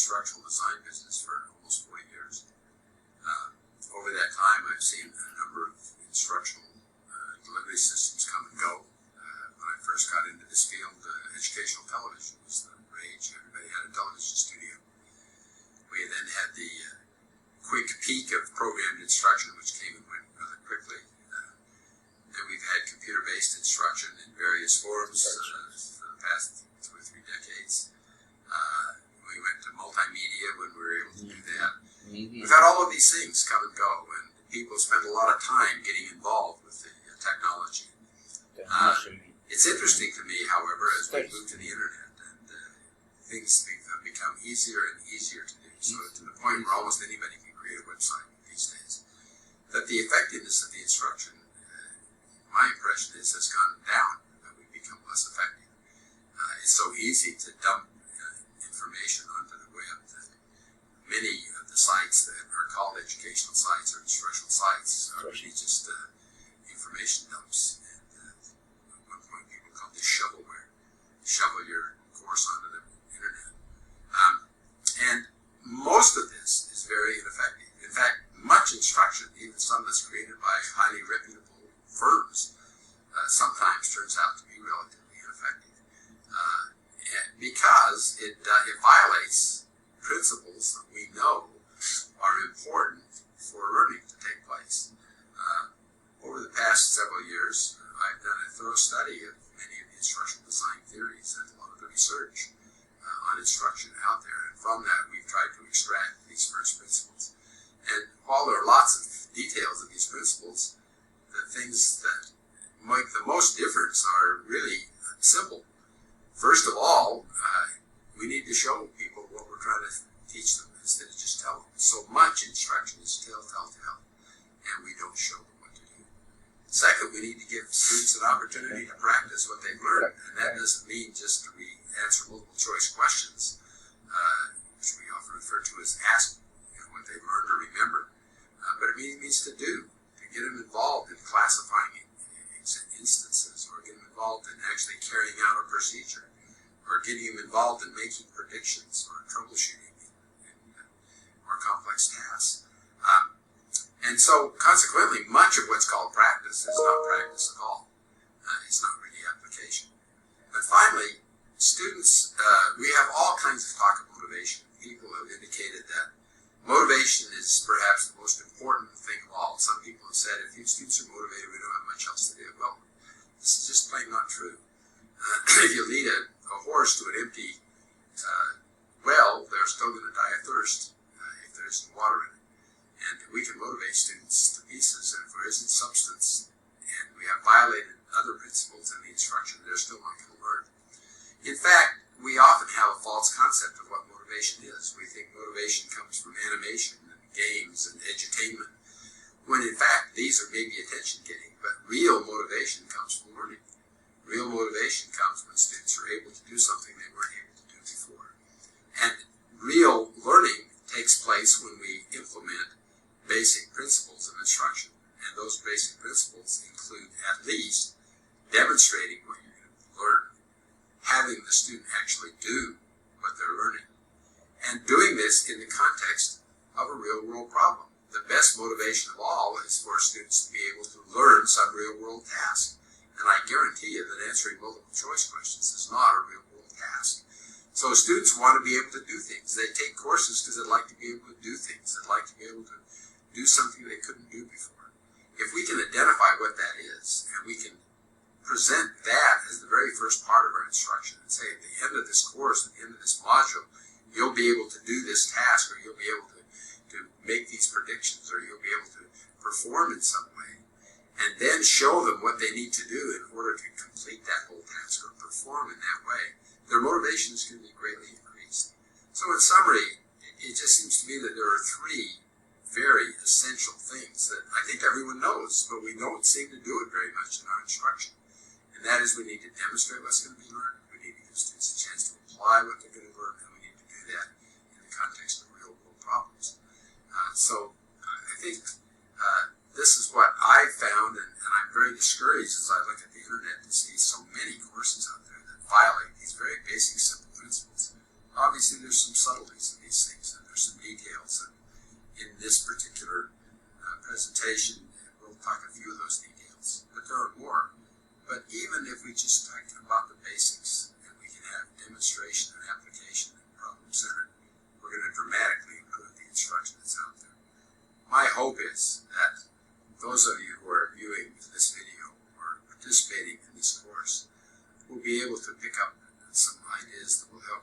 instructional design business for almost 40 years. Over that time, I've seen a number of instructional delivery systems come and go. When I first got into this field, educational television was the rage. Everybody had a television studio. We then had the quick peak of programmed instruction, which came and went rather quickly. And we've had computer-based instruction in various forms for the past 2 or 3 decades. We went to multimedia when we were able to do that. We've had all of these things come and go, and people spend a lot of time getting involved with the technology. It's interesting to me, however, as we move to the internet, and things have become easier and easier to do, so to the point where almost anybody can create a website these days, that the effectiveness of the instruction, my impression is, has gone down, that we've become less effective. It's so easy to dump information onto the web that many of the sites that are called educational sites or instructional sites are really just information dumps. And at one point people called this shovelware. Shovel your course onto the internet. And most of this is very ineffective. In fact, much instruction, even some that's created by highly reputable firms, sometimes turns out to be relatively ineffective. Because it violates principles that we know are important for learning to take place. Over the past several years, I've done a thorough study of many of the instructional design theories and a lot of the research on instruction out there. And from that, we've tried to extract these first principles. And while there are lots of details of these principles, the things that make the most difference are really simple. First of all, we need to show people what we're trying to teach them instead of just tell them. So much instruction is tell, and we don't show them what to do. Second, we need to give students an opportunity to practice what they've learned, and that doesn't mean just that we answer multiple choice questions, which we often refer to as ask what they've learned or remember, but it means to do, to get them involved in classifying instances, or get them involved in actually carrying out a procedure, or getting them involved in making predictions or troubleshooting in more complex tasks. And so, consequently, much of what's called practice is not practice at all. It's not really application. But finally, students, we have all kinds of talk of motivation. People have indicated that motivation is perhaps the most important thing of all. Some people have said, if students are motivated, we don't have much else to do. Well, this is just plain not true. If you lead a horse to an empty well, they're still going to die of thirst if there isn't water in it. And we can motivate students to pieces, and if there isn't substance, and we have violated other principles in the instruction, they're still not going to learn. In fact, we often have a false concept of what motivation is. We think motivation comes from animation and games and edutainment, when in fact these are maybe attention-getting, but real motivation comes from learning. Real motivation comes when students are able to do something they weren't able to do before. And real learning takes place when we implement basic principles of instruction. And those basic principles include at least demonstrating what you're going to learn, having the student actually do what they're learning, and doing this in the context of a real-world problem. The best motivation of all is for students to be able to learn some real-world task. And I guarantee you that answering multiple choice questions is not a real-world task. So students want to be able to do things. They take courses because they'd like to be able to do things. They'd like to be able to do something they couldn't do before. If we can identify what that is, and we can present that as the very first part of our instruction, and say at the end of this course, at the end of this module, you'll be able to do this task, or you'll be able to make these predictions, or you'll be able to perform in some way, and then show them what they need to do in order to complete that whole task or perform in that way, their motivation is going to be greatly increased. So in summary, it just seems to me that there are 3 very essential things that I think everyone knows, but we don't seem to do it very much in our instruction. And that is, we need to demonstrate what's going to be learned, we need to give students a chance to apply what they're going to learn, and we need to do that in the context of real-world problems. So I think this is what I found, and I'm very discouraged as I look at the internet to see so many courses out there that violate these very basic, simple principles. Obviously, obviously there's some subtleties in these things, and there's some details. And in this particular presentation, we'll talk a few of those details, but there are more. But even if we just talk about the basics, and we can have demonstration and application and problem-centered, we're going to dramatically improve the instruction that's out there. My hope is that those of you who are viewing this video or participating in this course will be able to pick up some ideas that will help